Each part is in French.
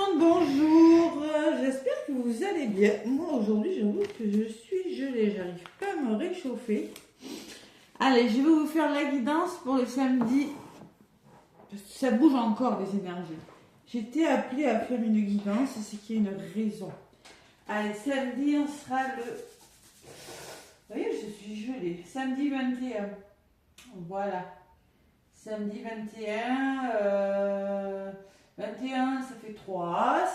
le monde, bonjour. J'espère que vous allez bien. Moi aujourd'hui, j'avoue que je suis gelée. J'arrive pas à me réchauffer. Allez, je vais vous faire la guidance pour le samedi. Parce que ça bouge encore les énergies. J'étais appelée à faire une guidance, c'est qu'il y a une raison. Allez, samedi, on sera le... Vous voyez, je suis gelée. Samedi 21. Voilà. Samedi 21. 21, ça fait 3.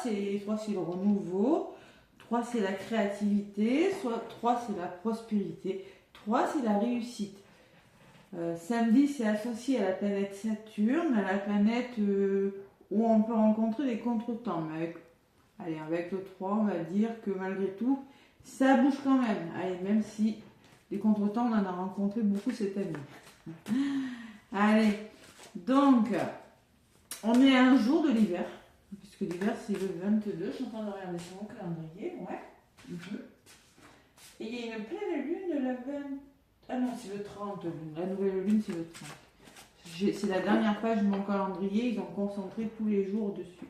3, c'est le renouveau. 3, c'est la créativité. 3, c'est la prospérité. 3, c'est la réussite. Samedi, c'est associé à la planète Saturne, à la planète où on peut rencontrer des contretemps. Mais avec le 3, on va dire que malgré tout, ça bouge quand même. Allez, même si des contretemps, on en a rencontré beaucoup cette année. Allez, donc, on est à un jour de l'hiver, puisque l'hiver c'est le 22, je suis en train de regarder sur mon calendrier, ouais. Et il y a une pleine lune le 20... Ah non, c'est le 30, la nouvelle lune c'est le 30. C'est la dernière page de mon calendrier, ils ont concentré tous les jours dessus.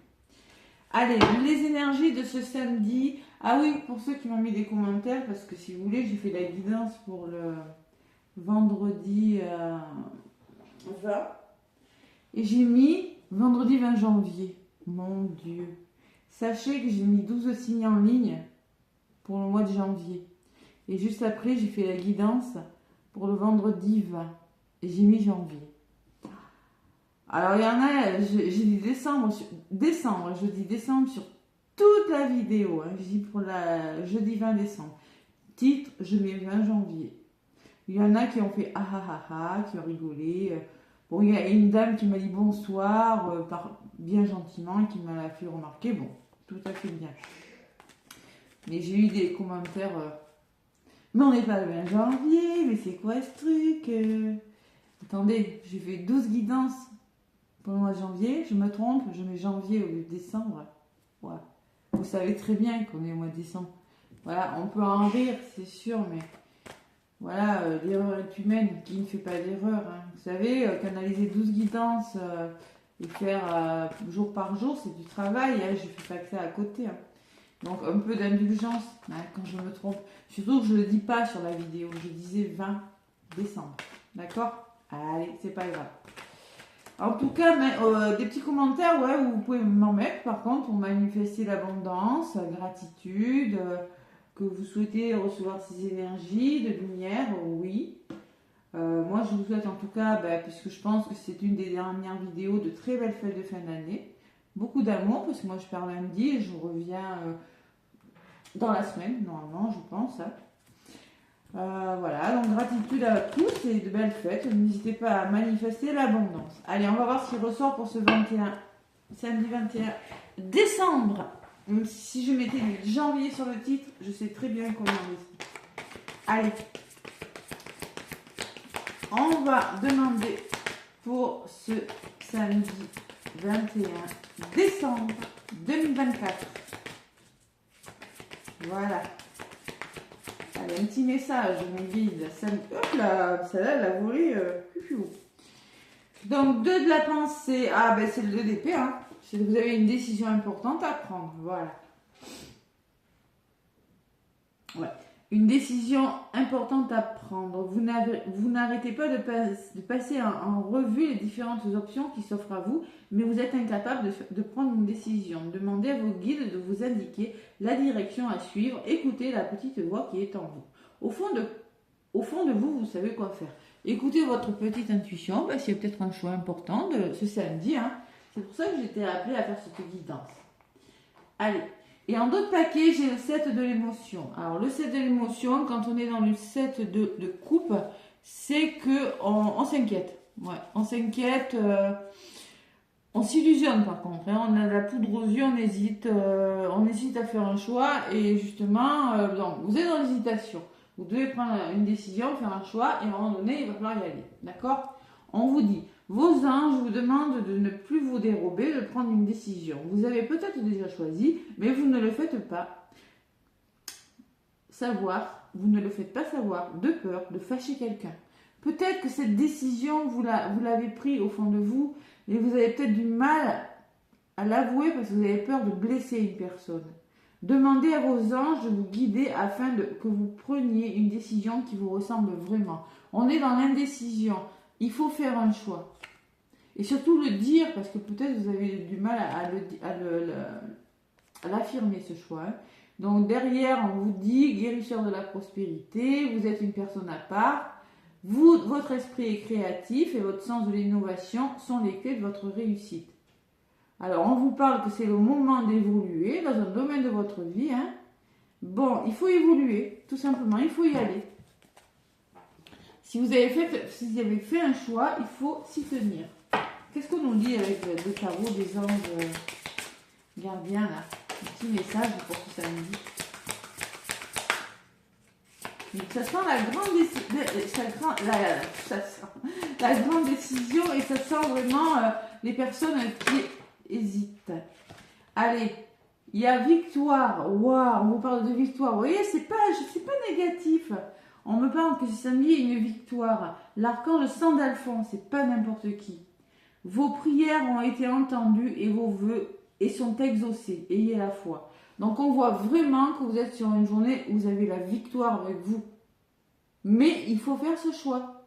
Allez, les énergies de ce samedi. Ah oui, pour ceux qui m'ont mis des commentaires, parce que si vous voulez, j'ai fait la guidance pour le vendredi 20. Et j'ai mis vendredi 20 janvier. Mon Dieu. Sachez que j'ai mis 12 signes en ligne pour le mois de janvier. Et juste après, j'ai fait la guidance pour le vendredi 20. Et j'ai mis janvier. Alors, il y en a, j'ai dit décembre, je dis décembre sur toute la vidéo. Je dis pour jeudi 20 décembre. Titre, je mets 20 janvier. Il y en a qui ont fait qui ont rigolé. Bon, il y a une dame qui m'a dit bonsoir, bien gentiment, et qui m'a fait remarquer, bon, tout à fait bien. Mais j'ai eu des commentaires, mais on n'est pas le 20 janvier, mais c'est quoi ce truc Attendez, j'ai fait 12 guidances pour le mois de janvier, je me trompe, je mets janvier au lieu de décembre. Ouais. Vous savez très bien qu'on est au mois de décembre. Voilà, on peut en rire, c'est sûr, mais... Voilà, l'erreur est humaine, qui ne fait pas d'erreur. Hein. Vous savez, canaliser 12 guidances et faire jour par jour, c'est du travail. Hein. Je ne fais pas que ça à côté. Hein. Donc, un peu d'indulgence quand je me trompe. Surtout que je ne le dis pas sur la vidéo. Je disais 20 décembre. D'accord? Allez, c'est pas grave. En tout cas, des petits commentaires, ouais, où vous pouvez m'en mettre. Par contre, pour manifester l'abondance, la gratitude... que vous souhaitez recevoir ces énergies de lumière, oui. Moi, je vous souhaite en tout cas, puisque je pense que c'est une des dernières vidéos, de très belles fêtes de fin d'année. Beaucoup d'amour, parce que moi, je pars lundi et je reviens dans la semaine, normalement, je pense. Hein. Voilà, donc gratitude à tous et de belles fêtes. N'hésitez pas à manifester l'abondance. Allez, on va voir ce qui ressort pour ce 21, samedi 21 décembre. Si je mettais le janvier sur le titre, je sais très bien comment on est. Allez. On va demander pour ce samedi 21 décembre 2024. Voilà. Allez, un petit message, mon guide. Hop là, celle-là, elle a volé. Donc, 2 de la pensée. Ah, c'est le 2 d'épée, hein. Vous avez une décision importante à prendre, voilà. Ouais. Une décision importante à prendre. Vous n'arrêtez pas de passer en revue les différentes options qui s'offrent à vous, mais vous êtes incapable de prendre une décision. Demandez à vos guides de vous indiquer la direction à suivre. Écoutez la petite voix qui est en vous. Au fond de vous, vous savez quoi faire. Écoutez votre petite intuition, parce qu'il y a peut-être un choix important de ce samedi, hein. C'est pour ça que j'étais appelée à faire cette guidance. Allez. Et en d'autres paquets, j'ai le 7 de l'émotion. Alors, le 7 de l'émotion, quand on est dans le 7 de coupe, c'est qu'on s'inquiète. Ouais, on s'inquiète. On s'illusionne par contre. Hein. On a la poudre aux yeux, on hésite à faire un choix. Et justement, donc, vous êtes dans l'hésitation. Vous devez prendre une décision, faire un choix. Et à un moment donné, il va falloir y aller. D'accord ? On vous dit... Vos anges vous demandent de ne plus vous dérober, de prendre une décision. Vous avez peut-être déjà choisi, mais vous ne le faites pas savoir, vous ne le faites pas savoir, de peur de fâcher quelqu'un. Peut-être que cette décision, vous l'avez prise au fond de vous, mais vous avez peut-être du mal à l'avouer parce que vous avez peur de blesser une personne. Demandez à vos anges de vous guider afin que vous preniez une décision qui vous ressemble vraiment. On est dans l'indécision. Il faut faire un choix. Et surtout le dire, parce que peut-être vous avez du mal à l'affirmer ce choix. Hein. Donc derrière, on vous dit guérisseur de la prospérité, vous êtes une personne à part. Votre esprit est créatif et votre sens de l'innovation sont les clés de votre réussite. Alors, on vous parle que c'est le moment d'évoluer dans un domaine de votre vie. Hein. Bon, il faut évoluer, tout simplement, il faut y aller. Si vous avez fait un choix, il faut s'y tenir. Qu'est-ce qu'on nous dit avec le tarot des anges gardiens, là? Un petit message pour ce samedi. Ça sent la grande décision et ça sent vraiment les personnes qui hésitent. Allez, il y a victoire. Waouh, on vous parle de victoire. Vous voyez, c'est pas négatif. On me parle que ce samedi, il y a une victoire. L'archange Sandalphon, c'est pas n'importe qui. Vos prières ont été entendues et vos vœux sont exaucés. Ayez la foi. Donc on voit vraiment que vous êtes sur une journée où vous avez la victoire avec vous. Mais il faut faire ce choix.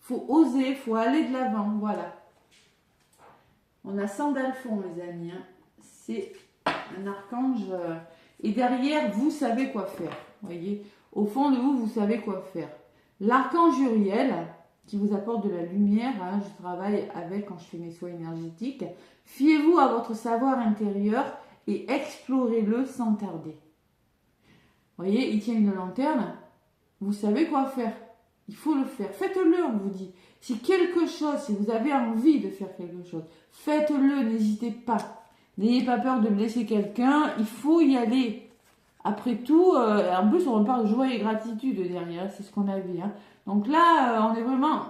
Il faut oser, il faut aller de l'avant. Voilà. On a Sandalphon, les amis. Hein. C'est un archange. Et derrière, vous savez quoi faire. Voyez, au fond de vous, vous savez quoi faire. L'archange Uriel, qui vous apporte de la lumière, hein, je travaille avec quand je fais mes soins énergétiques. Fiez-vous à votre savoir intérieur et explorez-le sans tarder. Voyez, il tient une lanterne. Vous savez quoi faire. Il faut le faire. Faites-le, on vous dit. Si quelque chose, si vous avez envie de faire quelque chose, faites-le, n'hésitez pas. N'ayez pas peur de blesser quelqu'un, il faut y aller. Après tout, en plus on parle de joie et gratitude derrière, c'est ce qu'on a vu. Hein. Donc là, on est vraiment...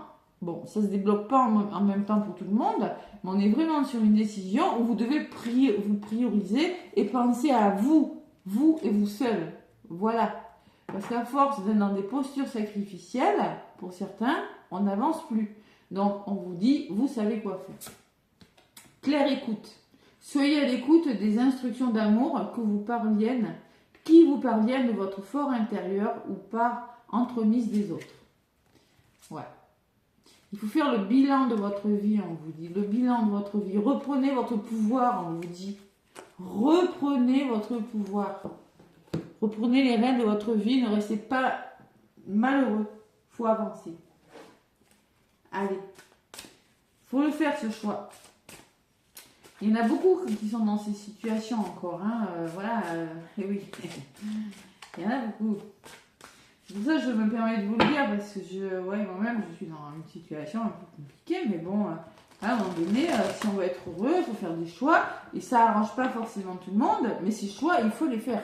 Bon, ça se débloque pas en même temps pour tout le monde, mais on est vraiment sur une décision où vous devez vous prioriser et penser à vous et vous seul. Voilà. Parce qu'à force d'être dans des postures sacrificielles, pour certains, on n'avance plus. Donc, on vous dit, vous savez quoi faire. Claire écoute. Soyez à l'écoute des instructions d'amour qui vous parviennent de votre fort intérieur ou par entremise des autres. Ouais. Il faut faire le bilan de votre vie, on vous dit. Le bilan de votre vie. Reprenez votre pouvoir, on vous dit. Reprenez votre pouvoir. Reprenez les rênes de votre vie, ne restez pas malheureux. Il faut avancer. Allez. Il faut le faire, ce choix. Il y en a beaucoup qui sont dans ces situations encore. Hein. Et oui. Il y en a beaucoup. C'est pour ça que je me permets de vous le dire, parce que moi-même, je suis dans une situation un peu compliquée, mais bon, à un moment donné, si on veut être heureux, il faut faire des choix, et ça n'arrange pas forcément tout le monde, mais ces choix, il faut les faire.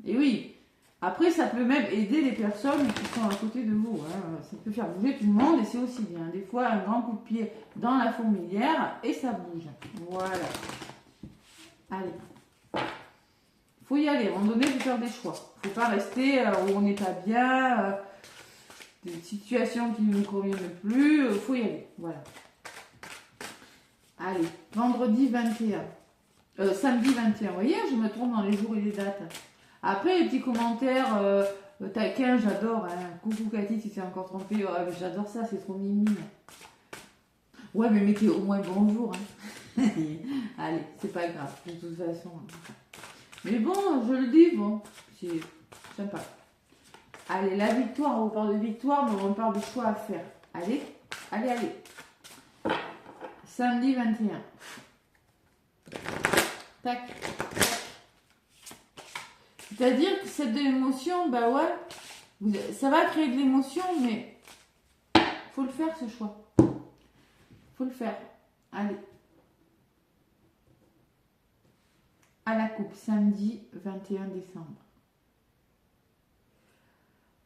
Et oui, après, ça peut même aider les personnes qui sont à côté de vous. Hein. Ça peut faire bouger tout le monde, et c'est aussi bien. Des fois, un grand coup de pied dans la fourmilière, et ça bouge. Voilà. Allez. Il faut y aller, à un moment donné, il faut faire des choix. Il ne faut pas rester où on n'est pas bien, des situations qui ne nous conviennent plus. Il faut y aller, voilà. Allez, vendredi 21. Samedi 21, vous voyez, je me trompe dans les jours et les dates. Après, les petits commentaires, taquin, j'adore. Hein. Coucou Cathy, si tu t'es encore trompé. Oh, j'adore ça, c'est trop mimi. Ouais, mais mettez au moins bonjour. Hein. Allez, c'est pas grave, de toute façon. Mais bon, je le dis, bon, c'est sympa. Allez, la victoire, on parle de victoire, mais on parle de choix à faire. Allez, allez, allez. Samedi 21. Tac. C'est-à-dire que cette émotion, bah ouais, ça va créer de l'émotion, mais faut le faire, ce choix. Faut le faire. Allez. À la coupe, samedi 21 décembre.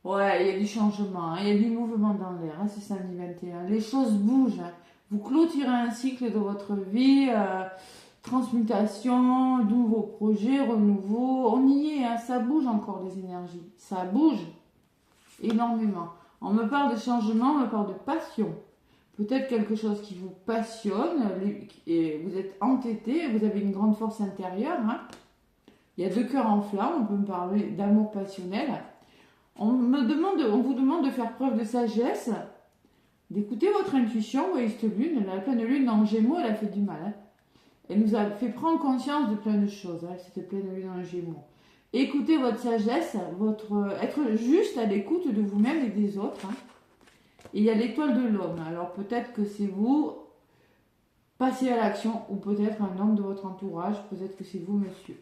Ouais, il y a du changement, hein, il y a du mouvement dans l'air, hein, ce samedi 21. Les choses bougent. Hein. Vous clôturez un cycle de votre vie, transmutation, nouveaux projets, renouveau. On y est, hein, ça bouge encore les énergies. Ça bouge énormément. On me parle de changement, on me parle de passion. peut-être quelque chose qui vous passionne, et vous êtes entêté, vous avez une grande force intérieure. Hein. Il y a deux cœurs en flamme, on peut me parler d'amour passionnel. On vous demande de faire preuve de sagesse, d'écouter votre intuition. Vous voyez cette lune, la pleine lune en Gémeaux, elle a fait du mal. Hein. Elle nous a fait prendre conscience de plein de choses, hein, cette pleine lune en Gémeaux. Écoutez votre sagesse, être juste à l'écoute de vous-même et des autres. Hein. Et il y a l'étoile de l'homme. Alors peut-être que c'est vous, passez à l'action, ou peut-être un homme de votre entourage, peut-être que c'est vous, monsieur.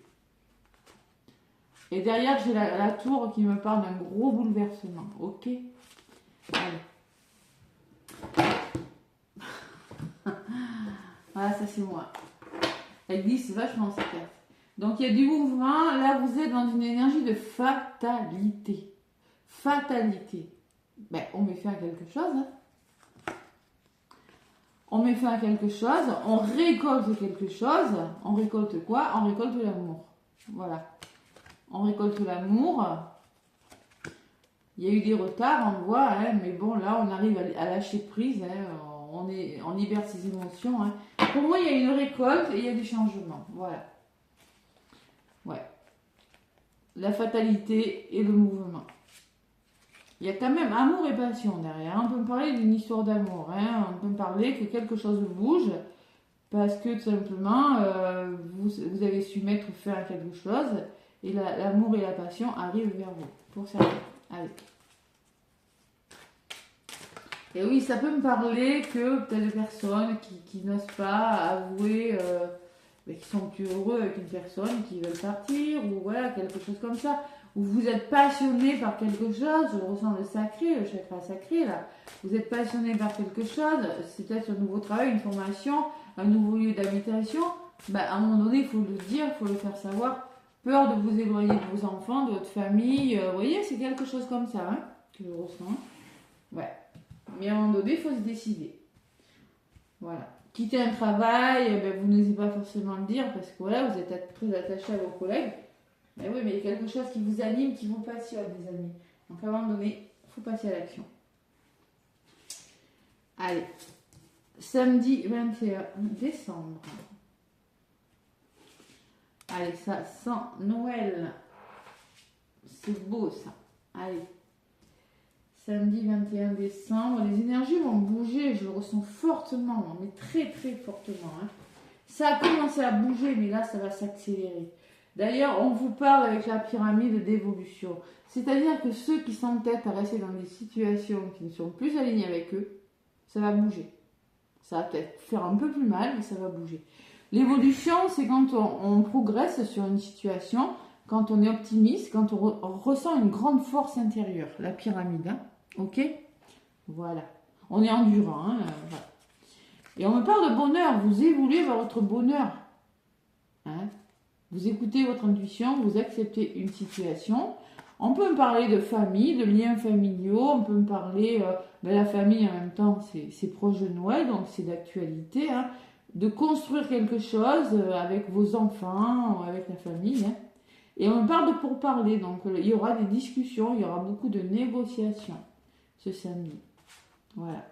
Et derrière, j'ai la tour qui me parle d'un gros bouleversement. Ok. Allez. Voilà, ça c'est moi. Elle glisse vachement cette carte. Donc il y a du mouvement. Là, vous êtes dans une énergie de fatalité. Fatalité. Ben, on met fin à quelque chose. Hein. On met fin à quelque chose. On récolte quelque chose. On récolte quoi? On récolte l'amour. Voilà. On récolte l'amour. Il y a eu des retards, on voit, hein, mais bon, là, on arrive à lâcher prise. Hein, on libère ses émotions. Hein. Pour moi, il y a une récolte et il y a du changement. Voilà. Ouais. La fatalité et le mouvement. Il y a quand même amour et passion derrière. On peut me parler d'une histoire d'amour. Hein. On peut me parler que quelque chose bouge parce que tout simplement, vous avez su mettre fin à quelque chose. Et l'amour et la passion arrivent vers vous, pour certains. Allez. Et oui, ça peut me parler que peut-être des personnes qui n'osent pas avouer, qui sont plus heureux avec une personne, qui veulent partir, ou voilà, quelque chose comme ça. Ou vous êtes passionné par quelque chose, je ressens le sacré, le chakra sacré là. Vous êtes passionné par quelque chose, c'est peut-être un nouveau travail, une formation, un nouveau lieu d'habitation. Ben, à un moment donné, il faut le dire, il faut le faire savoir. Peur de vous éloigner de vos enfants, de votre famille. Vous voyez, c'est quelque chose comme ça hein, que je ressens. Ouais. Mais à un moment donné, il faut se décider. Voilà. Quitter un travail, ben, vous n'osez pas forcément le dire parce que voilà, vous êtes très attaché à vos collègues. Mais oui, mais il y a quelque chose qui vous anime, qui vous passionne, les amis. Donc à un moment donné, il faut passer à l'action. Allez. Samedi 21 décembre. Allez, ça sent Noël. C'est beau ça. Allez. Samedi 21 décembre. Les énergies vont bouger. Je le ressens fortement. Mais très très fortement. Hein. Ça a commencé à bouger. Mais là, ça va s'accélérer. D'ailleurs, on vous parle avec la pyramide d'évolution. C'est-à-dire que ceux qui s'entêtent à rester dans des situations qui ne sont plus alignées avec eux, ça va bouger. Ça va peut-être faire un peu plus mal, mais ça va bouger. L'évolution, c'est quand on progresse sur une situation, quand on est optimiste, quand on ressent une grande force intérieure. La pyramide, hein. Ok? Voilà. On est endurant, hein. Voilà. Et on me parle de bonheur. Vous évoluez vers votre bonheur. Hein? Vous écoutez votre intuition, vous acceptez une situation. On peut me parler de famille, de liens familiaux. On peut me parler de la famille en même temps, c'est proche de Noël, donc c'est d'actualité. Hein. De construire quelque chose avec vos enfants, avec la famille. Hein. Et on me parle de pourparler, donc il y aura des discussions, il y aura beaucoup de négociations ce samedi. Voilà.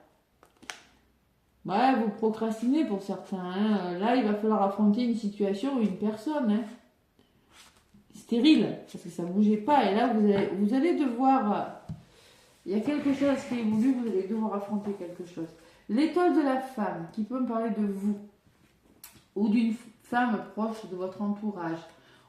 Ouais, vous procrastinez pour certains. Hein. Là, il va falloir affronter une situation ou une personne. Hein. Stérile, parce que ça ne bougeait pas. Et là, vous allez devoir... il y a quelque chose qui évolue, vous allez devoir affronter quelque chose. L'étoile de la femme, qui peut me parler de vous, ou d'une femme proche de votre entourage.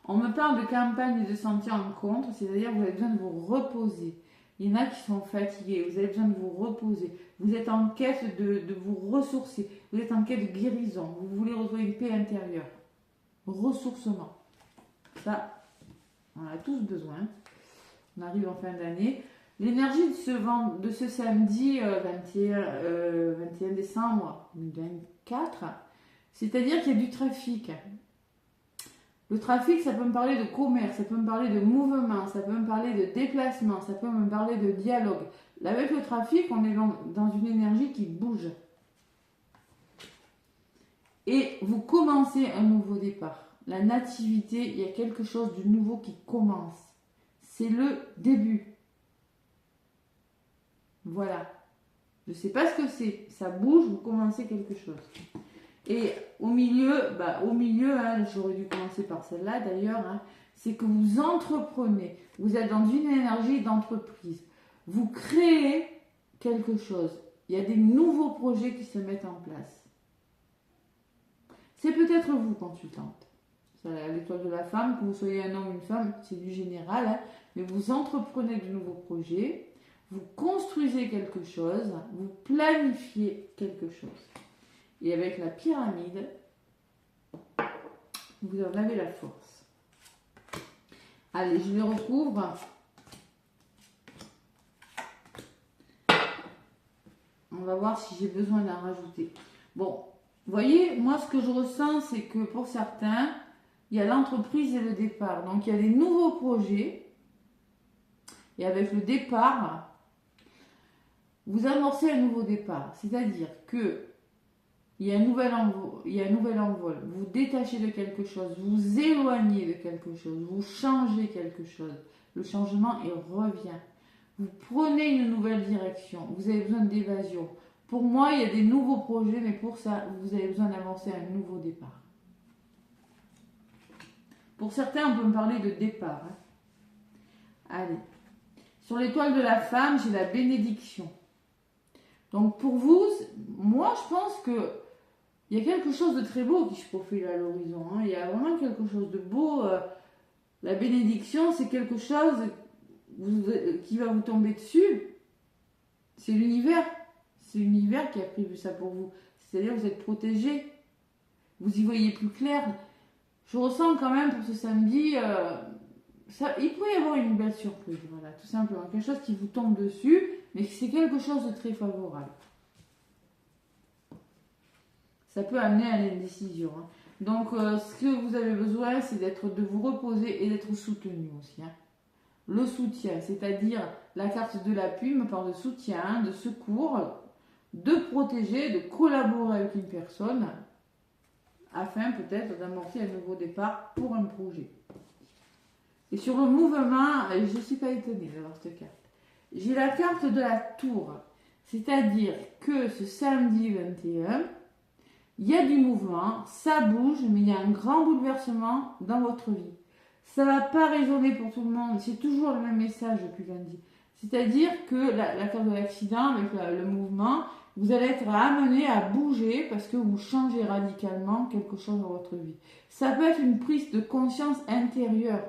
On me parle de campagne et de santé en contre, c'est-à-dire que vous avez besoin de vous reposer. Il y en a qui sont fatigués, vous avez besoin de vous reposer. Vous êtes en quête de vous ressourcer, vous êtes en quête de guérison, vous voulez retrouver une paix intérieure. Ressourcement. Ça, on a tous besoin. On arrive en fin d'année. L'énergie de ce samedi 21 décembre 2024, c'est-à-dire qu'il y a du trafic. Le trafic, ça peut me parler de commerce, ça peut me parler de mouvement, ça peut me parler de déplacement, ça peut me parler de dialogue. Là, avec le trafic, on est dans une énergie qui bouge. Et vous commencez un nouveau départ. La nativité, il y a quelque chose de nouveau qui commence. C'est le début. Voilà. Je ne sais pas ce que c'est. Ça bouge, vous commencez quelque chose. Et au milieu, hein, j'aurais dû commencer par celle-là d'ailleurs, hein, c'est que vous entreprenez. Vous êtes dans une énergie d'entreprise. Vous créez quelque chose. Il y a des nouveaux projets qui se mettent en place. C'est peut-être vous, consultante. C'est l'étoile de la femme, que vous soyez un homme ou une femme, c'est du général, hein, mais vous entreprenez de nouveaux projets, vous construisez quelque chose, vous planifiez quelque chose. Et avec la pyramide, vous en avez la force. Allez, je les recouvre. On va voir si j'ai besoin d'en rajouter. Bon, vous voyez, moi ce que je ressens, c'est que pour certains, il y a l'entreprise et le départ. Donc il y a des nouveaux projets. Et avec le départ, vous amorcez un nouveau départ. C'est-à-dire que il y a un nouvel envol. Vous vous détachez de quelque chose, vous vous éloignez de quelque chose, vous changez quelque chose. Le changement, il revient. Vous prenez une nouvelle direction. Vous avez besoin d'évasion. Pour moi, il y a des nouveaux projets, mais pour ça, vous avez besoin d'amorcer un nouveau départ. Pour certains, on peut me parler de départ. Hein. Allez. Sur l'étoile de la femme, j'ai la bénédiction. Donc pour vous, moi, je pense que il y a quelque chose de très beau qui se profile à l'horizon. Hein. Il y a vraiment quelque chose de beau. La bénédiction, c'est quelque chose qui va vous tomber dessus. C'est l'univers. C'est l'univers qui a prévu ça pour vous. C'est-à-dire que vous êtes protégé. Vous y voyez plus clair. Je ressens quand même pour ce samedi, il pourrait y avoir une belle surprise. Voilà, tout simplement. Quelque chose qui vous tombe dessus, mais c'est quelque chose de très favorable. Ça peut amener à l'indécision. Hein. Donc, ce que vous avez besoin, c'est de vous reposer et d'être soutenu aussi. Hein. Le soutien, c'est-à-dire la carte de l'appui me parle de soutien, de secours, de protéger, de collaborer avec une personne afin peut-être d'amorcer un nouveau départ pour un projet. Et sur le mouvement, je ne suis pas étonnée d'avoir cette carte. J'ai la carte de la tour, c'est-à-dire que ce samedi 21, il y a du mouvement, ça bouge, mais il y a un grand bouleversement dans votre vie. Ça ne va pas résonner pour tout le monde, c'est toujours le même message depuis lundi. C'est-à-dire que la carte de l'accident, avec le mouvement, vous allez être amené à bouger parce que vous changez radicalement quelque chose dans votre vie. Ça peut être une prise de conscience intérieure.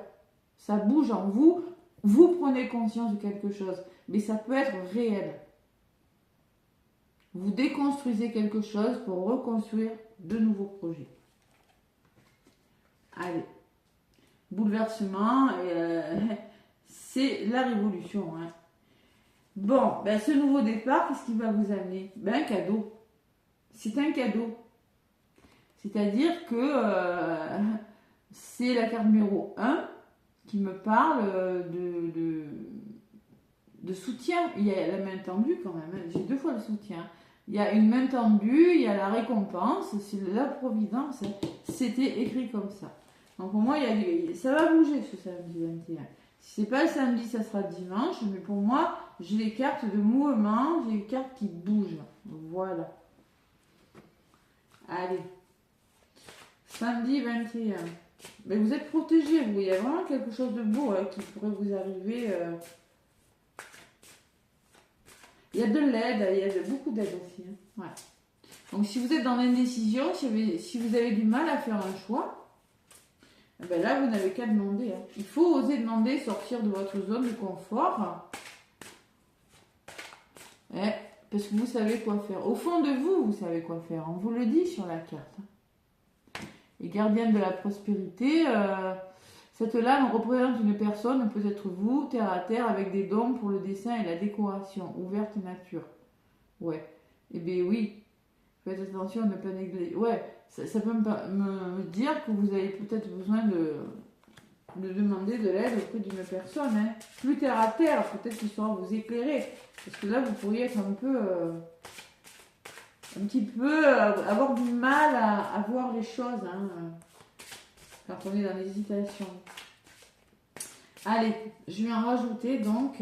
Ça bouge en vous, vous prenez conscience de quelque chose, mais ça peut être réel. Vous déconstruisez quelque chose pour reconstruire de nouveaux projets. Allez, bouleversement, c'est la révolution. Hein. Bon, ben ce nouveau départ, qu'est-ce qu'il va vous amener? Ben un cadeau. C'est un cadeau. C'est-à-dire que c'est la carte numéro 1 qui me parle de soutien. Il y a la main tendue quand même. Hein. J'ai 2 fois le soutien. Il y a une main tendue, il y a la récompense, c'est la providence. C'était écrit comme ça. Donc pour moi, ça va bouger ce samedi 21. Si c'est pas le samedi, ça sera dimanche. Mais pour moi, j'ai les cartes de mouvement, j'ai les cartes qui bougent. Voilà. Allez. Samedi 21. Mais vous êtes protégés, vous. Il y a vraiment quelque chose de beau qui pourrait vous arriver. Il y a de l'aide, il y a beaucoup d'aide aussi. Hein. Ouais. Donc si vous êtes dans l'indécision, si vous avez du mal à faire un choix, ben là vous n'avez qu'à demander. Hein. Il faut oser demander, sortir de votre zone de confort. Parce que vous savez quoi faire. Au fond de vous, vous savez quoi faire. On vous le dit sur la carte. Et gardienne de la prospérité, cette lame représente une personne, peut-être vous, terre à terre, avec des dons pour le dessin et la décoration, ouverte nature. Ouais. Eh bien oui, faites attention à ne pas négliger. Ouais, ça peut me dire que vous avez peut-être besoin de demander de l'aide auprès d'une personne. Hein. Plus terre à terre, peut-être qu'il saura vous éclairer. Parce que là, vous pourriez être un petit peu, avoir du mal à voir les choses. Hein. Quand on est dans l'hésitation. Allez, je vais en rajouter donc.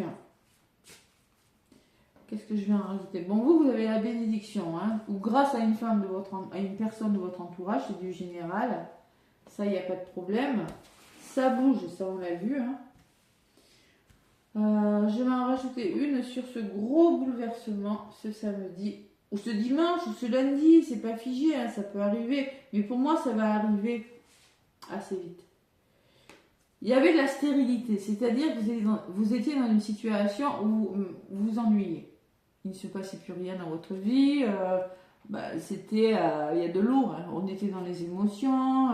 qu'est-ce que je viens de rajouter? Bon, vous avez la bénédiction, hein, ou grâce à une femme de à une personne de votre entourage, c'est du général. Ça, il n'y a pas de problème. Ça bouge, ça on l'a vu. Hein. Je vais en rajouter une sur ce gros bouleversement ce samedi, ou ce dimanche, ou ce lundi, c'est pas figé, hein, ça peut arriver. Mais pour moi, ça va arriver assez vite. Il y avait de la stérilité, c'est-à-dire que vous étiez dans une situation où vous vous ennuyez. Il ne se passait plus rien dans votre vie. Il y a de lourd. Hein. On était dans les émotions.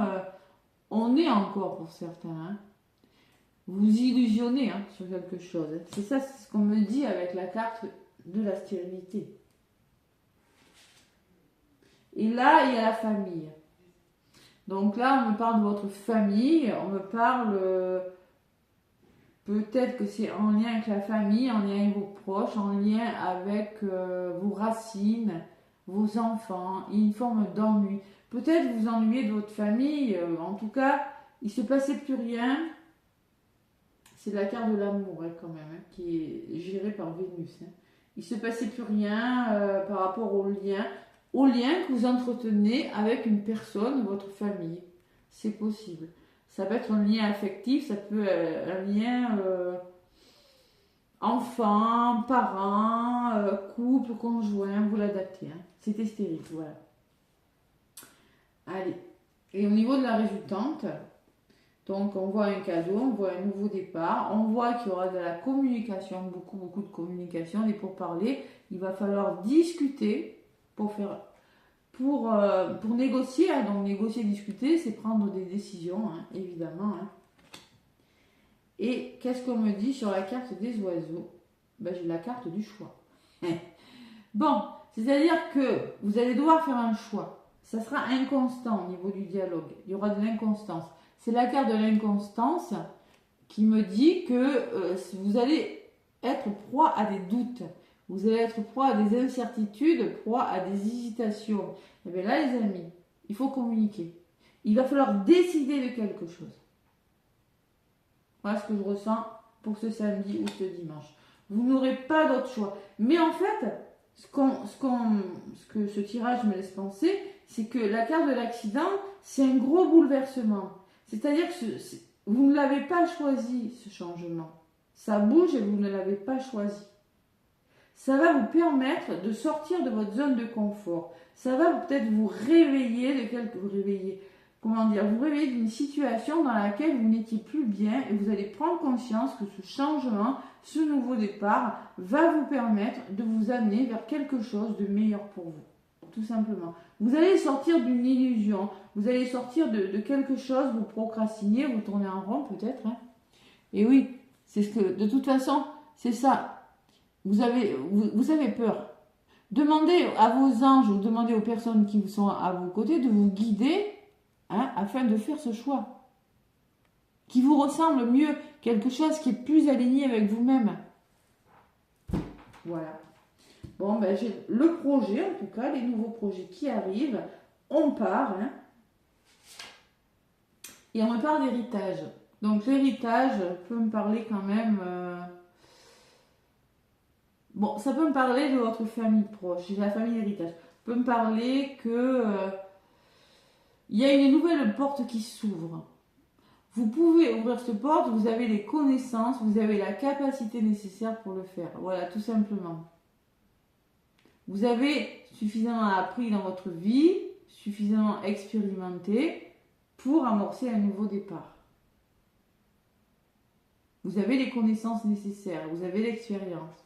On est encore pour certains. Hein. Vous illusionnez hein, sur quelque chose. Hein. C'est ça, c'est ce qu'on me dit avec la carte de la stérilité. Et là, il y a la famille. Donc là, on me parle de votre famille. On me parle... peut-être que c'est en lien avec la famille, en lien avec vos proches, en lien avec vos racines, vos enfants, une forme d'ennui. Peut-être vous ennuyez de votre famille, en tout cas, il ne se passait plus rien. C'est la carte de l'amour hein, quand même, hein, qui est gérée par Vénus. Hein. Il ne se passait plus rien par rapport au lien que vous entretenez avec une personne, votre famille. C'est possible. Ça peut être un lien affectif, ça peut être un lien enfant, parent, couple, conjoint, vous l'adaptez. Hein. C'était stérile, voilà. Allez. Et au niveau de la résultante, donc on voit un cadeau, on voit un nouveau départ, on voit qu'il y aura de la communication, beaucoup de communication, des pourparlers. Il va falloir discuter pour négocier, hein. Donc négocier, discuter, c'est prendre des décisions, hein, évidemment. Hein. Et qu'est-ce qu'on me dit sur la carte des oiseaux? J'ai la carte du choix. Bon, c'est-à-dire que vous allez devoir faire un choix. Ça sera inconstant au niveau du dialogue. Il y aura de l'inconstance. C'est la carte de l'inconstance qui me dit que vous allez être proie à des doutes. Vous allez être proie à des incertitudes, proie à des hésitations. Et bien là, les amis, il faut communiquer. Il va falloir décider de quelque chose. Voilà ce que je ressens pour ce samedi ou ce dimanche. Vous n'aurez pas d'autre choix. Mais en fait, ce que ce tirage me laisse penser, c'est que la carte de l'accident, c'est un gros bouleversement. C'est-à-dire que vous ne l'avez pas choisi, ce changement. Ça bouge et vous ne l'avez pas choisi. Ça va vous permettre de sortir de votre zone de confort. Ça va peut-être vous réveiller vous réveiller d'une situation dans laquelle vous n'étiez plus bien et vous allez prendre conscience que ce changement, ce nouveau départ va vous permettre de vous amener vers quelque chose de meilleur pour vous. Tout simplement. Vous allez sortir d'une illusion, vous allez sortir de quelque chose, vous procrastinez, vous tournez en rond peut-être. Hein. Et oui, c'est ce que, de toute façon, c'est ça. Vous avez peur. Demandez à vos anges ou demandez aux personnes qui sont à vos côtés de vous guider hein, afin de faire ce choix qui vous ressemble mieux, quelque chose qui est plus aligné avec vous-même. Voilà. Bon, j'ai le projet, en tout cas, les nouveaux projets qui arrivent. On part. Hein, et on me parle d'héritage. Donc l'héritage peut me parler quand même... Bon, ça peut me parler de votre famille proche, de la famille héritage. Ça peut me parler que il y a une nouvelle porte qui s'ouvre. Vous pouvez ouvrir cette porte, vous avez les connaissances, vous avez la capacité nécessaire pour le faire. Voilà, tout simplement. Vous avez suffisamment appris dans votre vie, suffisamment expérimenté pour amorcer un nouveau départ. Vous avez les connaissances nécessaires, vous avez l'expérience.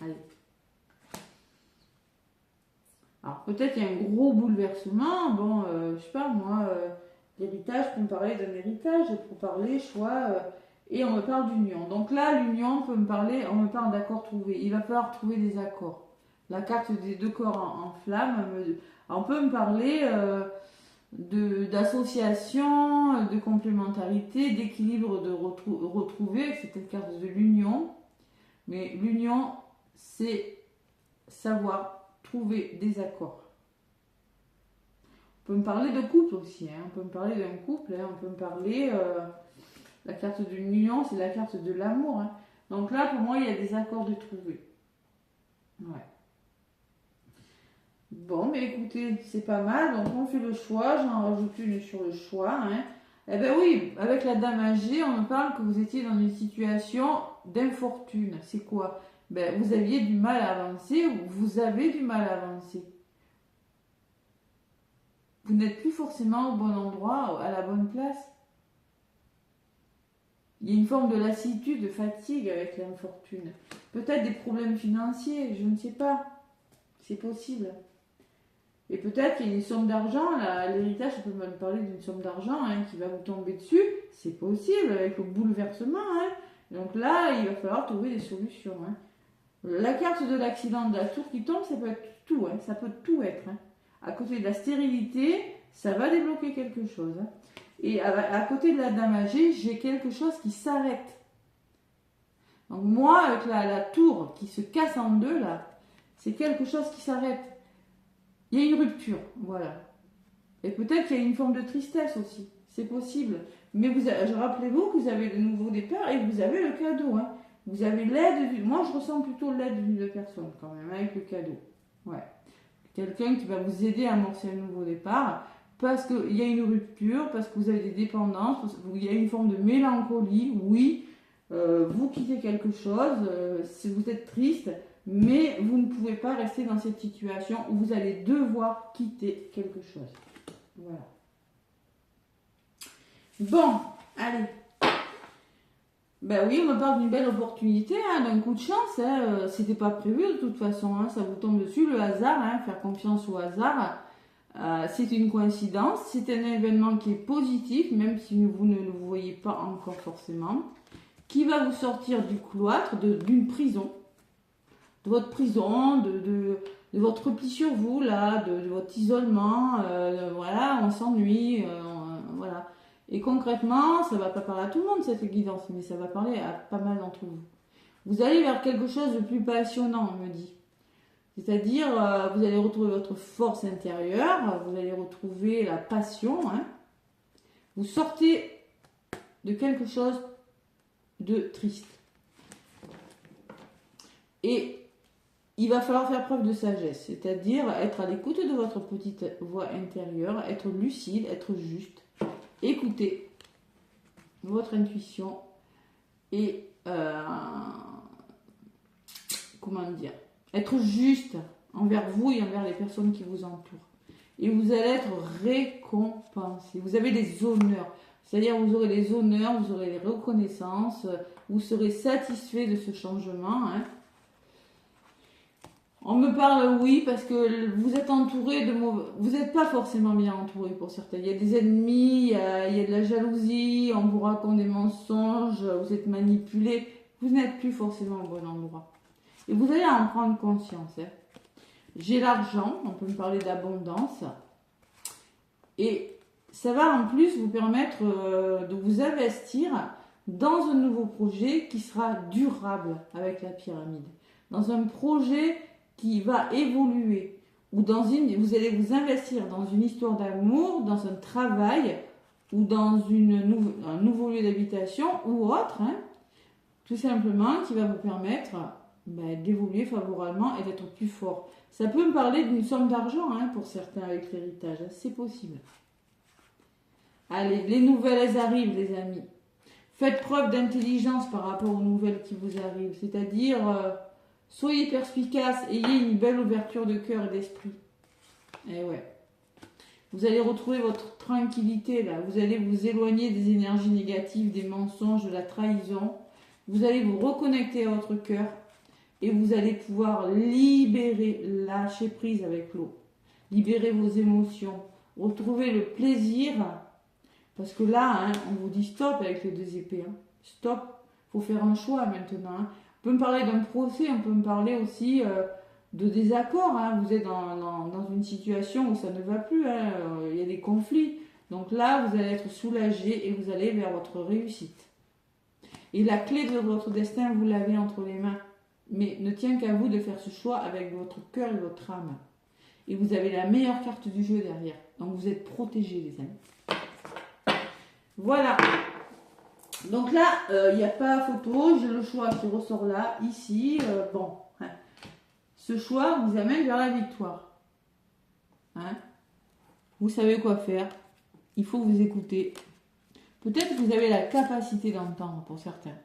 Allez. Alors peut-être il y a un gros bouleversement. Bon, je sais pas moi, l'héritage, pour me parler d'un héritage, pour parler choix, et on me parle d'union. Donc là, l'union peut me parler, on me parle d'accords trouvés. Il va falloir trouver des accords. La carte des deux corps en flamme, on peut me parler d'association, de complémentarité, d'équilibre de retrouver. C'est la carte de l'union. Mais l'union, c'est savoir trouver des accords. On peut me parler de couple aussi, hein. On peut me parler d'un couple, hein. On peut me parler... la carte de l'union, c'est la carte de l'amour. Hein. Donc là, pour moi, il y a des accords de trouver. Ouais. Bon, mais écoutez, c'est pas mal. Donc, on fait le choix. J'en rajoute une sur le choix. Hein. Eh bien oui, avec la dame âgée, on me parle que vous étiez dans une situation d'infortune. C'est quoi? Ben, vous aviez du mal à avancer ou vous avez du mal à avancer. Vous n'êtes plus forcément au bon endroit, à la bonne place. Il y a une forme de lassitude, de fatigue avec l'infortune. Peut-être des problèmes financiers, je ne sais pas. C'est possible. Et peut-être qu'il y a une somme d'argent, l'héritage, on peut même parler d'une somme d'argent hein, qui va vous tomber dessus. C'est possible avec le bouleversement. Hein. Donc là, il va falloir trouver des solutions. Hein. La carte de l'accident de la tour qui tombe, ça peut être tout. Hein. Ça peut tout être. Hein. À côté de la stérilité, ça va débloquer quelque chose. Hein. Et à côté de la dame âgée, j'ai quelque chose qui s'arrête. Donc moi, avec la tour qui se casse en deux, là, c'est quelque chose qui s'arrête. Il y a une rupture, voilà. Et peut-être qu'il y a une forme de tristesse aussi, c'est possible. Mais rappelez-vous que vous avez le nouveau départ et vous avez le cadeau. Hein. Vous avez l'aide, moi je ressens plutôt l'aide d'une personne quand même, avec le cadeau. Ouais. Quelqu'un qui va vous aider à amorcer un nouveau départ, parce qu'il y a une rupture, parce que vous avez des dépendances, parce qu'il y a une forme de mélancolie, oui. Vous quittez quelque chose, si vous êtes triste, mais vous ne pouvez pas rester dans cette situation où vous allez devoir quitter quelque chose. Voilà. Bon, allez. Ben oui, on me parle d'une belle opportunité, hein, d'un coup de chance. Hein, c'était pas prévu de toute façon, hein, ça vous tombe dessus, le hasard, hein, faire confiance au hasard. C'est une coïncidence, c'est un événement qui est positif, même si vous ne le voyez pas encore forcément, qui va vous sortir du cloître, d'une prison. De votre prison, de votre repli sur vous, là, de votre isolement, voilà, on s'ennuie, voilà. Et concrètement, ça ne va pas parler à tout le monde cette guidance, mais ça va parler à pas mal d'entre vous. Vous allez vers quelque chose de plus passionnant, on me dit. C'est-à-dire, vous allez retrouver votre force intérieure, vous allez retrouver la passion, hein. Vous sortez de quelque chose de triste. Et il va falloir faire preuve de sagesse, c'est-à-dire être à l'écoute de votre petite voix intérieure, être lucide, être juste, écouter votre intuition et comment dire, être juste envers vous et envers les personnes qui vous entourent. Et vous allez être récompensé. Vous avez des honneurs, c'est-à-dire vous aurez des honneurs, vous aurez des reconnaissances, vous serez satisfait de ce changement. Hein. On me parle oui parce que vous êtes entouré de mauvais. Vous n'êtes pas forcément bien entouré pour certains. Il y a des ennemis, il y a de la jalousie, on vous raconte des mensonges, vous êtes manipulé. Vous n'êtes plus forcément au bon endroit. Et vous allez en prendre conscience. Hein. J'ai l'argent, on peut me parler d'abondance. Et ça va en plus vous permettre de vous investir dans un nouveau projet qui sera durable avec la pyramide. Dans un projet qui va évoluer, ou vous allez vous investir dans une histoire d'amour, dans un travail, ou dans un nouveau lieu d'habitation, ou autre, hein, tout simplement, qui va vous permettre d'évoluer favorablement et d'être plus fort. Ça peut me parler d'une somme d'argent hein, pour certains avec l'héritage, hein, c'est possible. Allez, les nouvelles elles arrivent les amis. Faites preuve d'intelligence par rapport aux nouvelles qui vous arrivent, c'est-à-dire... soyez perspicace, ayez une belle ouverture de cœur et d'esprit. Et ouais. Vous allez retrouver votre tranquillité là. Vous allez vous éloigner des énergies négatives, des mensonges, de la trahison. Vous allez vous reconnecter à votre cœur. Et vous allez pouvoir libérer, lâcher prise avec l'eau. Libérer vos émotions. Retrouver le plaisir. Parce que là, hein, on vous dit stop avec les deux épées. Hein. Stop. Il faut faire un choix maintenant. Hein. On peut me parler d'un procès, on peut me parler aussi de désaccords. Hein. Vous êtes dans une situation où ça ne va plus, hein. Il y a des conflits. Donc là, vous allez être soulagé et vous allez vers votre réussite. Et la clé de votre destin, vous l'avez entre les mains. Mais ne tient qu'à vous de faire ce choix avec votre cœur et votre âme. Et vous avez la meilleure carte du jeu derrière. Donc vous êtes protégés, les amis. Voilà. Donc là, il n'y a pas photo, j'ai le choix qui ressort là, ici, bon. Hein. ce choix vous amène vers la victoire. Hein? Vous savez quoi faire. Il faut vous écouter. Peut-être que vous avez la capacité d'entendre pour certains.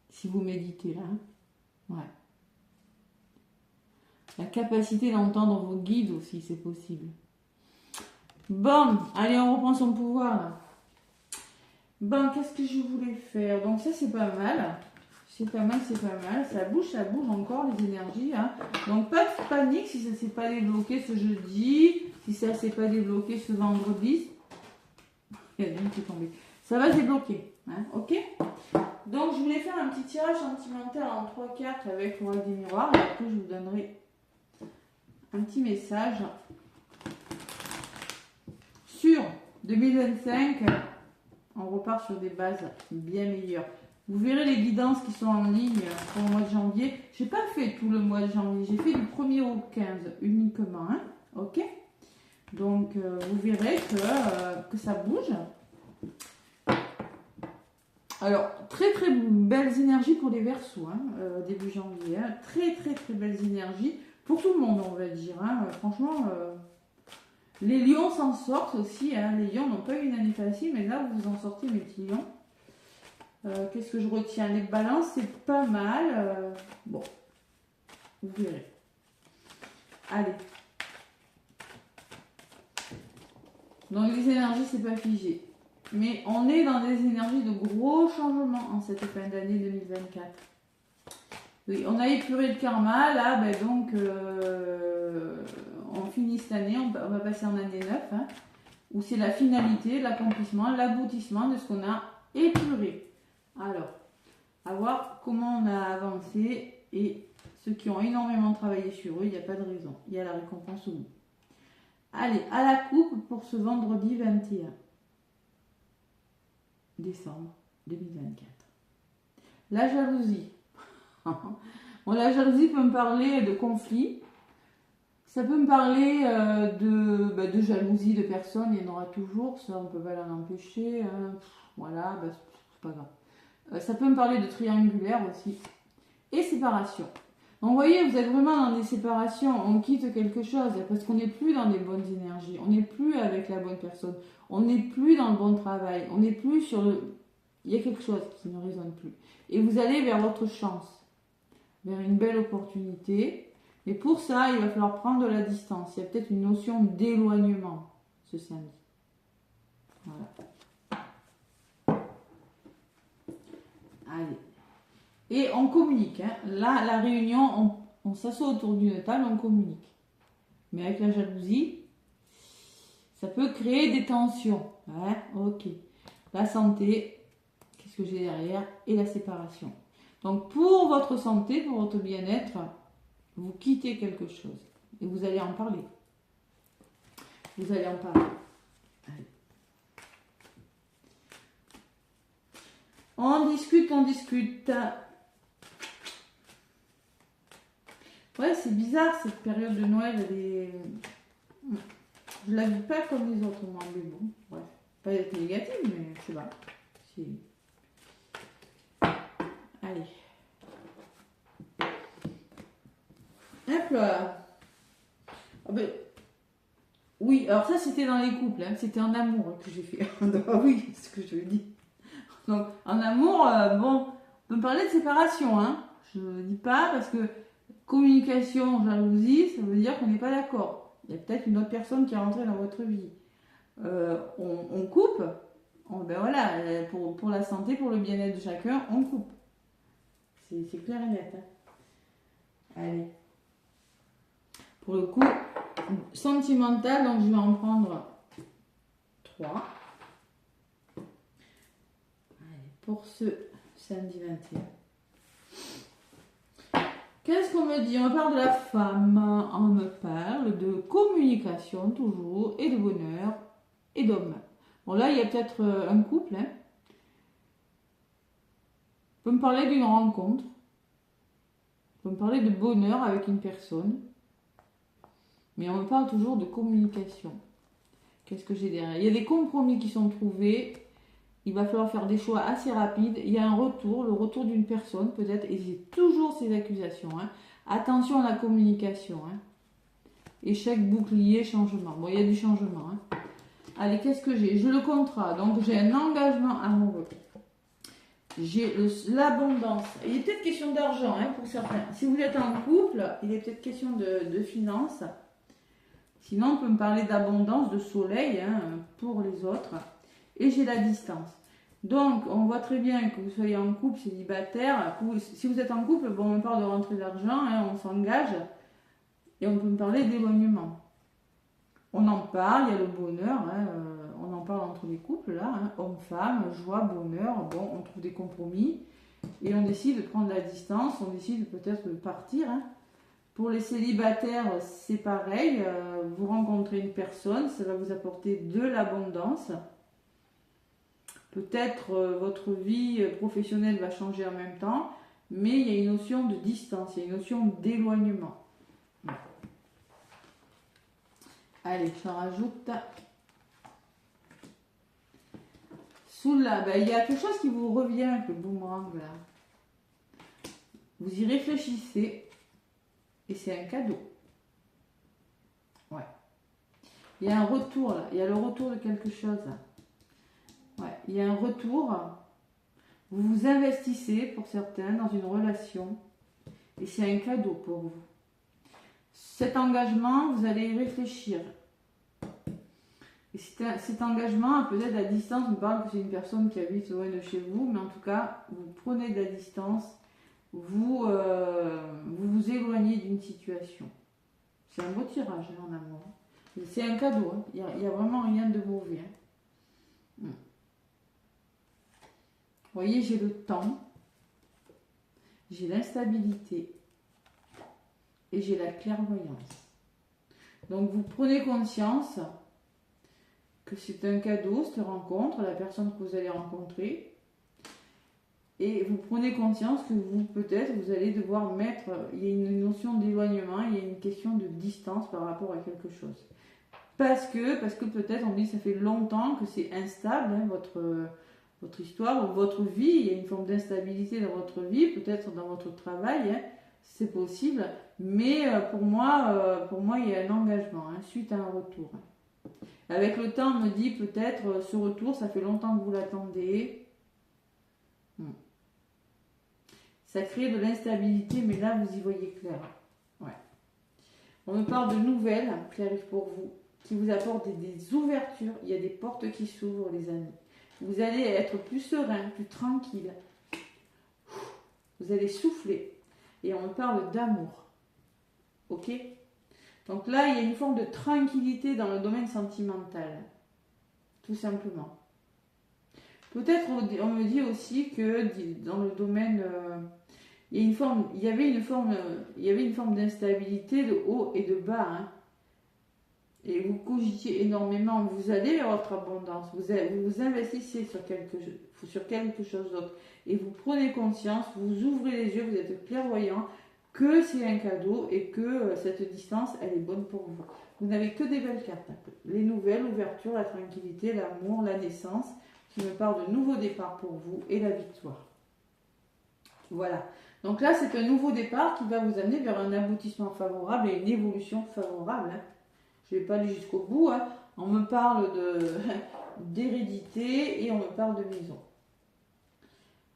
Si vous méditez là. Hein? Ouais. La capacité d'entendre vos guides aussi, c'est possible. Bon, allez, on reprend son pouvoir là. Bon, qu'est-ce que je voulais faire? Donc ça, c'est pas mal. C'est pas mal, c'est pas mal. Ça bouge encore les énergies. Hein. Donc pas de panique si ça ne s'est pas débloqué ce jeudi, si ça ne s'est pas débloqué ce vendredi. Il y a une qui est tombée. Ça va se débloquer. Hein, ok? Donc je voulais faire un petit tirage sentimental en 3 cartes avec le roi des miroirs. Et après, je vous donnerai un petit message sur 2025. On repart sur des bases bien meilleures. Vous verrez les guidances qui sont en ligne pour le mois de janvier. Je n'ai pas fait tout le mois de janvier. J'ai fait du 1er au 15 uniquement. Hein, ok? Donc, vous verrez que ça bouge. Alors, très très belles énergies pour les Verseaux, hein, début janvier. Hein. Très très très belles énergies pour tout le monde, on va dire. Hein. Franchement, les lions s'en sortent aussi. Hein. Les lions n'ont pas eu une année facile, mais là, vous en sortez, mes petits lions. Qu'est-ce que je retiens? Les balances, c'est pas mal. Bon, vous verrez. Allez. Donc, les énergies, c'est pas figé. Mais on est dans des énergies de gros changements en cette fin d'année 2024. Oui, on a épuré le karma, là, ben donc on finit cette année, on va passer en année 9, hein, où c'est la finalité, l'accomplissement, l'aboutissement de ce qu'on a épuré. Alors, à voir comment on a avancé, et ceux qui ont énormément travaillé sur eux, il n'y a pas de raison, il y a la récompense au bout. Allez, à la coupe pour ce vendredi 21 décembre 2024. La jalousie. Bon, la jalousie peut me parler de conflit. Ça peut me parler de jalousie de personnes. Il y en aura toujours. Ça, on ne peut pas l'en empêcher. Hein. Voilà, c'est pas grave. Ça peut me parler de triangulaire aussi. Et séparation. Donc, vous voyez, vous êtes vraiment dans des séparations. On quitte quelque chose parce qu'on n'est plus dans des bonnes énergies. On n'est plus avec la bonne personne. On n'est plus dans le bon travail. On n'est plus sur le... Il y a quelque chose qui ne résonne plus. Et vous allez vers votre chance. Vers une belle opportunité. Mais pour ça, il va falloir prendre de la distance. Il y a peut-être une notion d'éloignement ce samedi. Voilà. Allez. Et on communique. Hein. Là, la réunion, on s'assoit autour d'une table, on communique. Mais avec la jalousie, ça peut créer des tensions. Ouais, ok. La santé, qu'est-ce que j'ai derrière? Et la séparation. Donc, pour votre santé, pour votre bien-être, vous quittez quelque chose. Et vous allez en parler. Vous allez en parler. Allez. On discute, on discute. Ouais, c'est bizarre cette période de Noël. Elle est... Je la vis pas comme les autres, moi, mais bon, bref. Pas être négative, mais je sais pas. Si. Allez. Hop là. Ah ben... Oui, alors ça c'était dans les couples, hein. C'était en amour que j'ai fait. Ah oui, c'est ce que je dis. Donc, en amour, bon, on peut me parler de séparation, hein. Je ne dis pas parce que communication, jalousie, ça veut dire qu'on n'est pas d'accord. Il y a peut-être une autre personne qui est rentrée dans votre vie. On coupe. Ben voilà, pour la santé, pour le bien-être de chacun, on coupe. C'est clair et net. Hein. Allez. Pour le coup, sentimental, donc je vais en prendre 3. Allez, pour ce samedi 21. Qu'est-ce qu'on me dit? On me parle de la femme, on me parle de communication toujours, et de bonheur, et d'homme. Bon là, il y a peut-être un couple. Hein. On peut me parler d'une rencontre. On peut me parler de bonheur avec une personne. Mais on me parle toujours de communication. Qu'est-ce que j'ai derrière? Il y a des compromis qui sont trouvés. Il va falloir faire des choix assez rapides. Il y a un retour, le retour d'une personne peut-être. Et j'ai toujours ces accusations. Hein. Attention à la communication. Hein. Échec, bouclier, changement. Bon, il y a du changement. Hein. Allez, qu'est-ce que j'ai? J'ai le contrat. Donc, j'ai un engagement amoureux. J'ai l'abondance. Il est peut-être question d'argent hein, pour certains. Si vous êtes en couple, il est peut-être question de finances. Sinon, on peut me parler d'abondance, de soleil hein, pour les autres. Et j'ai la distance. Donc, on voit très bien que vous soyez en couple, célibataire. Si vous êtes en couple, bon, on me parle de rentrée d'argent, hein, on s'engage. Et on peut me parler d'éloignement. On en parle, il y a le bonheur. Hein, on en parle entre les couples, là. Hein, homme-femme, joie, bonheur. Bon, on trouve des compromis. Et on décide de prendre la distance. On décide peut-être de partir. Hein. Pour les célibataires, c'est pareil. Vous rencontrez une personne, ça va vous apporter de l'abondance. Peut-être votre vie professionnelle va changer en même temps, mais il y a une notion de distance, il y a une notion d'éloignement. Allez, j'en rajoute. Sous là, ben, il y a quelque chose qui vous revient avec le boomerang là. Vous y réfléchissez et c'est un cadeau. Ouais. Il y a un retour là, il y a le retour de quelque chose. Ouais, il y a un retour. Vous vous investissez pour certains dans une relation et c'est un cadeau pour vous. Cet engagement, vous allez y réfléchir. Et cet engagement, peut-être à distance, on parle que c'est une personne qui habite loin de chez vous, mais en tout cas, vous prenez de la distance, vous vous éloignez d'une situation. C'est un beau tirage hein, en amour. C'est un cadeau, hein. Il n'y a vraiment rien de mauvais. Hein. Vous voyez, j'ai le temps, j'ai l'instabilité et j'ai la clairvoyance. Donc vous prenez conscience que c'est un cadeau, cette rencontre, la personne que vous allez rencontrer. Et vous prenez conscience que vous, peut-être, vous allez devoir mettre, il y a une notion d'éloignement, il y a une question de distance par rapport à quelque chose. Parce que peut-être, on dit que ça fait longtemps que c'est instable, hein, votre histoire, ou votre vie, il y a une forme d'instabilité dans votre vie, peut-être dans votre travail, hein, c'est possible, mais pour moi, il y a un engagement, hein, suite à un retour. Avec le temps, on me dit peut-être, ce retour, ça fait longtemps que vous l'attendez. Ça crée de l'instabilité, mais là, vous y voyez clair. Ouais. On me parle de nouvelles qui arrivent pour vous, qui vous apportent des ouvertures. Il y a des portes qui s'ouvrent, les amis. Vous allez être plus serein, plus tranquille. Vous allez souffler. Et on me parle d'amour. Ok ? Donc là, il y a une forme de tranquillité dans le domaine sentimental. Tout simplement. Peut-être on me dit aussi que dans le domaine... il y avait une forme d'instabilité de haut et de bas. Hein. Et vous cogitiez énormément. Vous allez vers votre abondance. Vous investissez sur quelque chose d'autre. Et vous prenez conscience, vous ouvrez les yeux, vous êtes clairvoyant que c'est un cadeau et que cette distance, elle est bonne pour vous. Vous n'avez que des belles cartes. Les nouvelles, l'ouverture, la tranquillité, l'amour, la naissance, qui me parle de nouveau départ pour vous et la victoire. Voilà. Donc là, c'est un nouveau départ qui va vous amener vers un aboutissement favorable et une évolution favorable. Hein. Je ne vais pas aller jusqu'au bout. Hein. On me parle d'hérédité et on me parle de maison.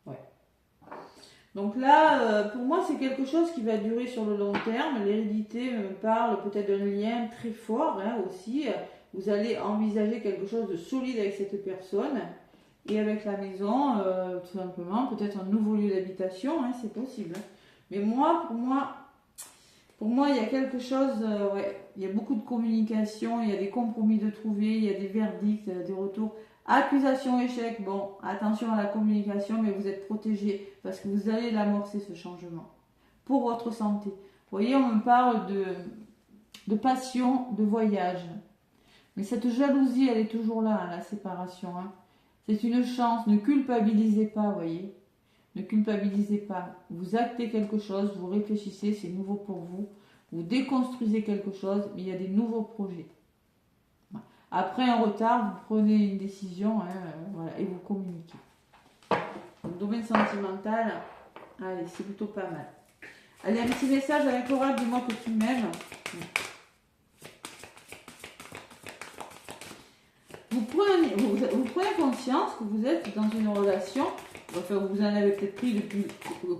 Ouais. Donc là, pour moi, c'est quelque chose qui va durer sur le long terme. L'hérédité me parle peut-être d'un lien très fort hein, aussi. Vous allez envisager quelque chose de solide avec cette personne. Et avec la maison, tout simplement, peut-être un nouveau lieu d'habitation, hein, c'est possible. Mais pour moi, il y a quelque chose, ouais, il y a beaucoup de communication, il y a des compromis de trouver, il y a des verdicts, des retours. Accusation, échec, bon, attention à la communication, mais vous êtes protégé parce que vous allez l'amorcer ce changement pour votre santé. Vous voyez, on me parle de passion, de voyage. Mais cette jalousie, elle est toujours là, hein, la séparation, hein. C'est une chance, ne culpabilisez pas, vous voyez. Ne culpabilisez pas. Vous actez quelque chose, vous réfléchissez, c'est nouveau pour vous. Vous déconstruisez quelque chose, mais il y a des nouveaux projets. Après un retard, vous prenez une décision hein, voilà, et vous communiquez. Dans le domaine sentimental, allez, c'est plutôt pas mal. Allez, un petit message avec l'oral, dis-moi que tu m'aimes. Vous prenez conscience que vous êtes dans une relation, enfin vous en avez peut-être pris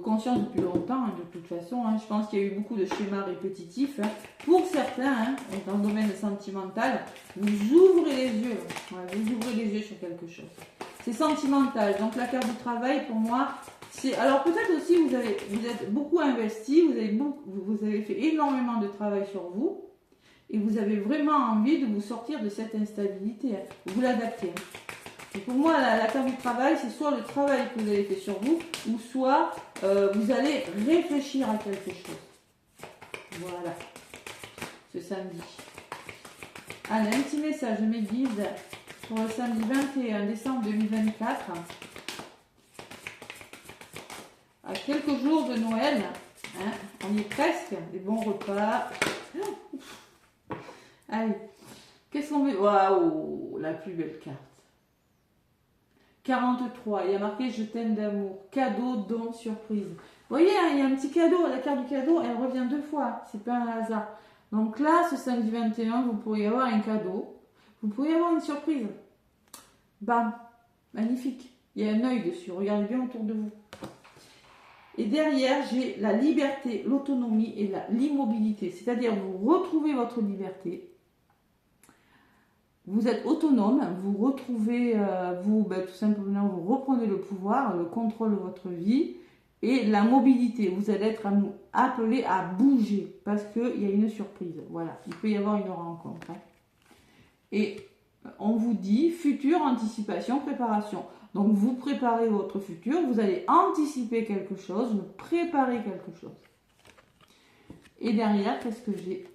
conscience depuis longtemps, hein, de toute façon. Hein, je pense qu'il y a eu beaucoup de schémas répétitifs. Hein. Pour certains, hein, dans le domaine sentimental, vous ouvrez les yeux. Ouais, vous ouvrez les yeux sur quelque chose. C'est sentimental. Donc la carte du travail, pour moi, c'est... Alors peut-être aussi, vous êtes beaucoup investi, vous avez fait énormément de travail sur vous. Et vous avez vraiment envie de vous sortir de cette instabilité, hein. Vous l'adaptez. Hein. Et pour moi, la carte du travail, c'est soit le travail que vous avez fait sur vous, ou soit vous allez réfléchir à quelque chose. Voilà. Ce samedi. Allez, un petit message de mes guides pour le samedi 21 décembre 2024. À quelques jours de Noël. Hein, on y est presque. Des bons repas. Allez, qu'est-ce qu'on met? Waouh, la plus belle carte. 43, il y a marqué je t'aime d'amour. Cadeau, don, surprise. Vous voyez, hein, il y a un petit cadeau. La carte du cadeau, elle revient 2 fois. C'est pas un hasard. Donc là, ce samedi 21, vous pourriez avoir un cadeau. Vous pourriez avoir une surprise. Bam, magnifique. Il y a un œil dessus. Regardez bien autour de vous. Et derrière, j'ai la liberté, l'autonomie et l'immobilité. C'est-à-dire, vous retrouvez votre liberté. Vous êtes autonome, vous retrouvez, tout simplement, vous reprenez le pouvoir, le contrôle de votre vie et la mobilité. Vous allez être appelé à bouger parce qu'il y a une surprise. Voilà, il peut y avoir une rencontre. Hein. Et on vous dit futur, anticipation, préparation. Donc vous préparez votre futur, vous allez anticiper quelque chose, vous préparez quelque chose. Et derrière, qu'est-ce que j'ai?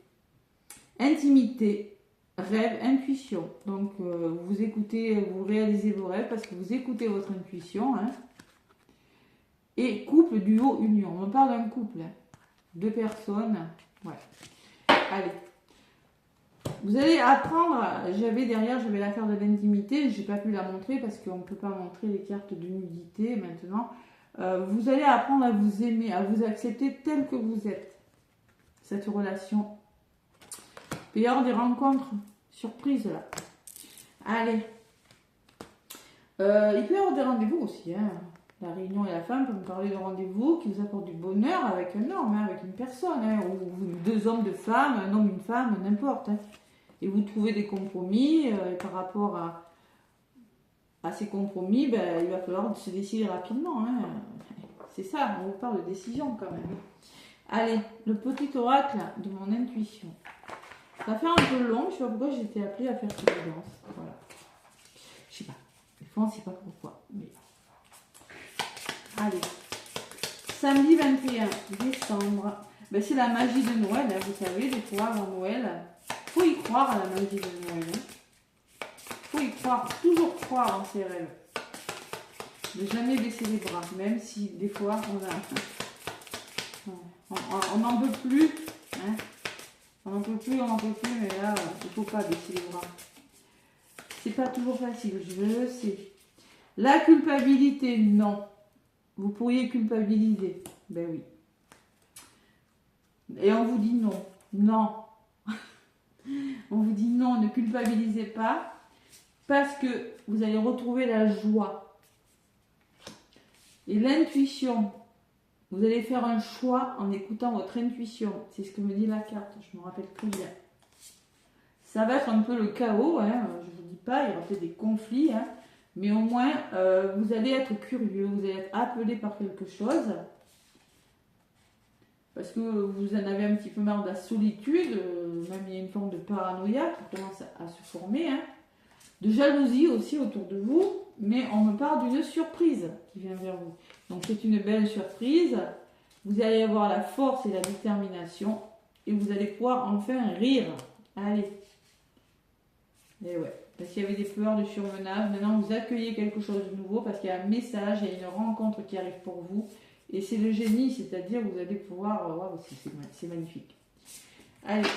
Intimité. Rêve, intuition. Donc, vous écoutez, vous réalisez vos rêves parce que vous écoutez votre intuition. Hein. Et couple, duo, union. On parle d'un couple. Hein. 2 personnes. Ouais. Allez. Vous allez apprendre. J'avais la carte de l'intimité. Je n'ai pas pu la montrer parce qu'on ne peut pas montrer les cartes de nudité maintenant. Vous allez apprendre à vous aimer, à vous accepter tel que vous êtes. Cette relation. Il peut y avoir des rencontres surprises là. Allez. Il peut y avoir des rendez-vous aussi. Hein. La réunion et la femme peut me parler de rendez-vous qui vous apporte du bonheur avec un homme, hein, avec une personne. Hein, ou 2 hommes, 2 femmes, un homme, une femme, n'importe. Hein. Et vous trouvez des compromis par rapport à ces compromis, ben, il va falloir se décider rapidement. Hein. C'est ça, on vous parle de décision quand même. Allez, le petit oracle de mon intuition. Ça fait un peu long, je sais pas pourquoi j'ai été appelée à faire cette guidance. Voilà. Je sais pas. Des fois, on ne sait pas pourquoi. Mais... Allez. Samedi 21 décembre. Ben, c'est la magie de Noël. Hein. Vous savez, des fois, avant Noël, il faut y croire à la magie de Noël. Il faut y croire, toujours croire en ses rêves. Ne jamais baisser les bras, même si des fois, on n'en peut plus. Hein. On n'en peut plus, mais là, il ne faut pas baisser les bras. C'est pas toujours facile, je le sais. La culpabilité, non. Vous pourriez culpabiliser. Ben oui. Et on vous dit non. Non. On vous dit non, ne culpabilisez pas. Parce que vous allez retrouver la joie. Et l'intuition. Vous allez faire un choix en écoutant votre intuition. C'est ce que me dit la carte. Je me rappelle très bien. Ça va être un peu le chaos. Hein. Je ne vous dis pas, il y aura peut-être des conflits. Hein. Mais au moins, vous allez être curieux. Vous allez être appelé par quelque chose. Parce que vous en avez un petit peu marre de la solitude. Même il y a une forme de paranoïa qui commence à se former. Hein. De jalousie aussi autour de vous. Mais on me parle d'une surprise qui vient vers vous. Donc c'est une belle surprise. Vous allez avoir la force et la détermination. Et vous allez pouvoir enfin rire. Allez. Et ouais. Parce qu'il y avait des peurs de surmenage. Maintenant vous accueillez quelque chose de nouveau. Parce qu'il y a un message, il y a une rencontre qui arrive pour vous. Et c'est le génie. C'est-à-dire vous allez pouvoir... Waouh, c'est magnifique. Allez.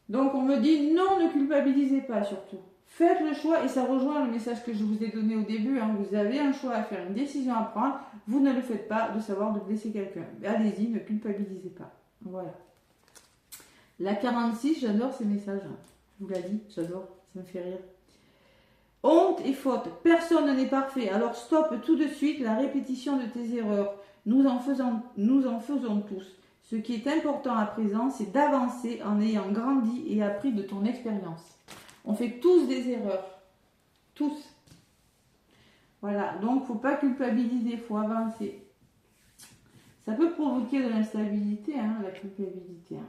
Donc on me dit non, ne culpabilisez pas surtout. Faites le choix et ça rejoint le message que je vous ai donné au début. Hein. Vous avez un choix à faire, une décision à prendre. Vous ne le faites pas de savoir de blesser quelqu'un. Allez-y, ne culpabilisez pas. Voilà. La 46, j'adore ces messages. Je vous l'ai dit, j'adore. Ça me fait rire. Honte et faute. Personne n'est parfait. Alors stoppe tout de suite la répétition de tes erreurs. Nous en faisons tous. Ce qui est important à présent, c'est d'avancer en ayant grandi et appris de ton expérience. On fait tous des erreurs. Tous. Voilà. Donc, il ne faut pas culpabiliser, il faut avancer. Ça peut provoquer de l'instabilité, hein, la culpabilité. Hein.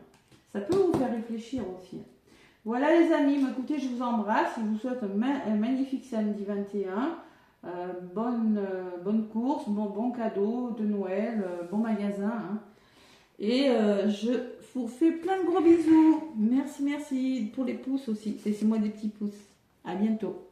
Ça peut vous faire réfléchir aussi. Voilà les amis, écoutez, je vous embrasse. Je vous souhaite un magnifique samedi 21. Bonne course, bon cadeau de Noël, bon magasin. Hein. Et je vous fais plein de gros bisous. Merci pour les pouces aussi. Laissez-moi des petits pouces. À bientôt.